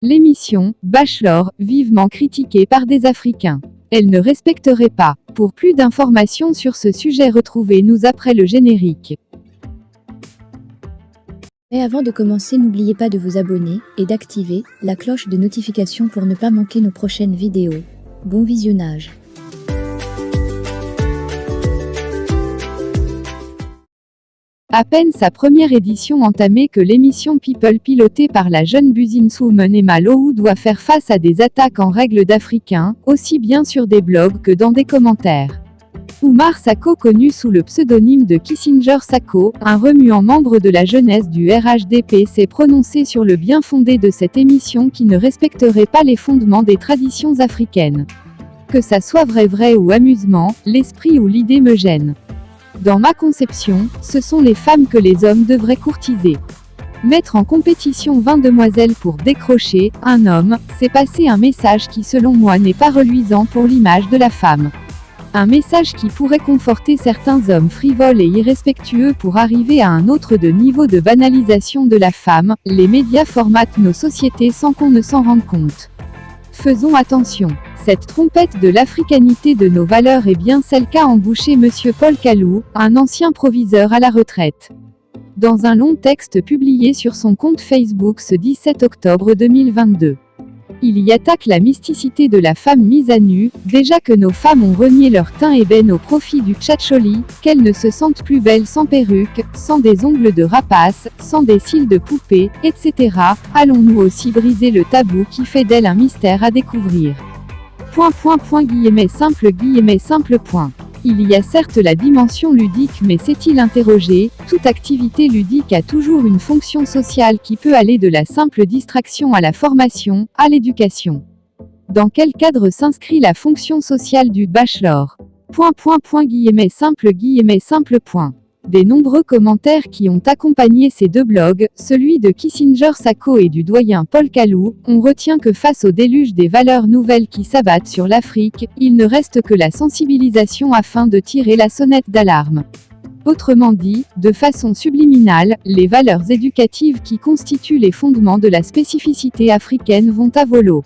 L'émission « Bachelor » vivement critiquée par des Africains. Elle ne respecterait pas. Pour plus d'informations sur ce sujet, retrouvez-nous après le générique. Mais avant de commencer, n'oubliez pas de vous abonner et d'activer la cloche de notification pour ne pas manquer nos prochaines vidéos. Bon visionnage. À peine sa première édition entamée que l'émission People, pilotée par la jeune businesswoman Emma Lowe, doit faire face à des attaques en règle d'Africains, aussi bien sur des blogs que dans des commentaires. Oumar Sako, connu sous le pseudonyme de Kissinger Sako, un remuant membre de la jeunesse du RHDP, s'est prononcé sur le bien-fondé de cette émission qui ne respecterait pas les fondements des traditions africaines. Que ça soit vrai ou amusement, l'esprit ou l'idée me gêne. Dans ma conception, ce sont les femmes que les hommes devraient courtiser. Mettre en compétition 20 demoiselles pour décrocher un homme, c'est passer un message qui selon moi n'est pas reluisant pour l'image de la femme. Un message qui pourrait conforter certains hommes frivoles et irrespectueux pour arriver à un autre niveau de banalisation de la femme. Les médias formatent nos sociétés sans qu'on ne s'en rende compte. Faisons attention. Cette trompette de l'africanité de nos valeurs est bien celle qu'a embouché Monsieur Paul Kalou, un ancien proviseur à la retraite. Dans un long texte publié sur son compte Facebook ce 17 octobre 2022. Il y attaque la mysticité de la femme mise à nu, déjà que nos femmes ont renié leur teint ébène au profit du tchatcholi, qu'elles ne se sentent plus belles sans perruque, sans des ongles de rapace, sans des cils de poupée, etc. Allons-nous aussi briser le tabou qui fait d'elle un mystère à découvrir? Simple. Il y a certes la dimension ludique, mais s'est-il interrogé, toute activité ludique a toujours une fonction sociale qui peut aller de la simple distraction à la formation, à l'éducation. Dans quel cadre s'inscrit la fonction sociale du bachelor? Simple. Des nombreux commentaires qui ont accompagné ces deux blogs, celui de Kissinger Sako et du doyen Paul Kalou, on retient que face au déluge des valeurs nouvelles qui s'abattent sur l'Afrique, il ne reste que la sensibilisation afin de tirer la sonnette d'alarme. Autrement dit, de façon subliminale, les valeurs éducatives qui constituent les fondements de la spécificité africaine vont à volo.